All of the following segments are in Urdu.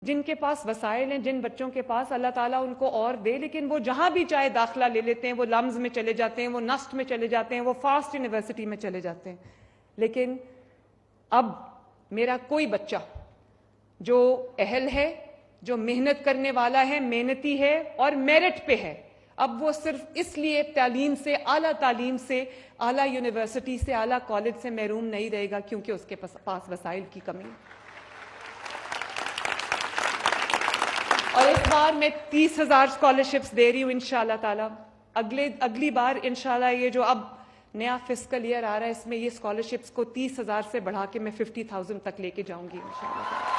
جن کے پاس وسائل ہیں، جن بچوں کے پاس، اللہ تعالیٰ ان کو اور دے، لیکن وہ جہاں بھی چاہے داخلہ لے لیتے ہیں، وہ لمز میں چلے جاتے ہیں، وہ نسٹ میں چلے جاتے ہیں، وہ فاسٹ یونیورسٹی میں چلے جاتے ہیں. لیکن اب میرا کوئی بچہ جو اہل ہے، جو محنت کرنے والا ہے، محنتی ہے اور میرٹ پہ ہے، اب وہ صرف اس لیے تعلیم سے، اعلیٰ تعلیم سے، اعلیٰ یونیورسٹی سے، اعلیٰ کالج سے محروم نہیں رہے گا کیونکہ اس کے پاس وسائل کی کمی ہے. اور اس بار میں 30,000 اسکالرشپس دے رہی ہوں انشاءاللہ تعالیٰ. اگلی بار انشاءاللہ یہ جو اب نیا فسکل ایئر آ رہا ہے، اس میں یہ اسکالرشپس کو 30,000 سے بڑھا کے میں 50,000 تک لے کے جاؤں گی انشاءاللہ تعالیٰ.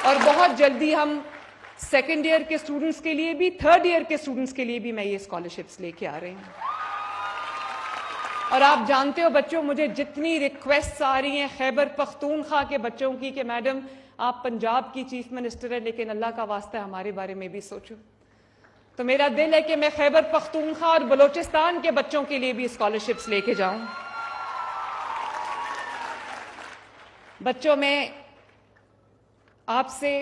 اور بہت جلدی ہم سیکنڈ ایئر کے اسٹوڈنٹس کے لیے بھی، تھرڈ ایئر کے اسٹوڈنٹس کے لیے بھی میں یہ اسکالرشپس لے کے آ رہے ہیں. اور آپ جانتے ہو بچوں، مجھے جتنی ریکویسٹس آ رہی ہیں خیبر پختونخوا کے بچوں کی کہ میڈم آپ پنجاب کی چیف منسٹر ہیں لیکن اللہ کا واسطہ ہمارے بارے میں بھی سوچو، تو میرا دل ہے کہ میں خیبر پختونخوا اور بلوچستان کے بچوں کے لیے بھی اسکالرشپس لے کے جاؤں. بچوں، میں آپ سے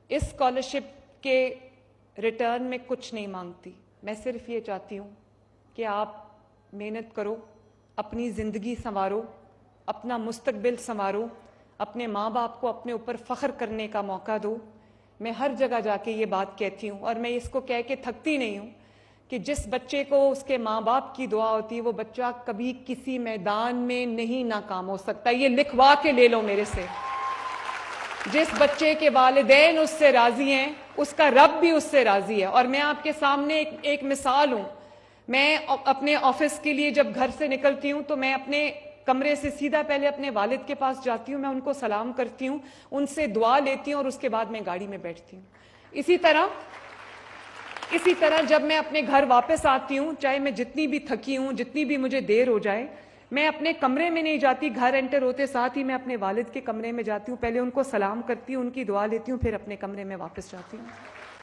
اس اسکالرشپ کے ریٹرن میں کچھ نہیں مانگتی. میں صرف یہ چاہتی ہوں کہ آپ محنت کرو، اپنی زندگی سنوارو، اپنا مستقبل سنوارو، اپنے ماں باپ کو اپنے اوپر فخر کرنے کا موقع دو. میں ہر جگہ جا کے یہ بات کہتی ہوں اور میں اس کو کہہ کے تھکتی نہیں ہوں کہ جس بچے کو اس کے ماں باپ کی دعا ہوتی ہے وہ بچہ کبھی کسی میدان میں نہیں ناکام ہو سکتا. یہ لکھوا کے لے لو میرے سے. جس بچے کے والدین اس سے راضی ہیں اس کا رب بھی اس سے راضی ہے. اور میں آپ کے سامنے ایک مثال ہوں. میں اپنے آفس کے لیے جب گھر سے نکلتی ہوں تو میں اپنے کمرے سے سیدھا پہلے اپنے والد کے پاس جاتی ہوں، میں ان کو سلام کرتی ہوں، ان سے دعا لیتی ہوں اور اس کے بعد میں گاڑی میں بیٹھتی ہوں. اسی طرح جب میں اپنے گھر واپس آتی ہوں، چاہے میں جتنی بھی تھکی ہوں، جتنی بھی مجھے دیر ہو جائے، میں اپنے کمرے میں نہیں جاتی. گھر انٹر ہوتے ساتھ ہی میں اپنے والد کے کمرے میں جاتی ہوں، پہلے ان کو سلام کرتی ہوں، ان کی دعا لیتی ہوں، پھر اپنے کمرے میں واپس جاتی ہوں.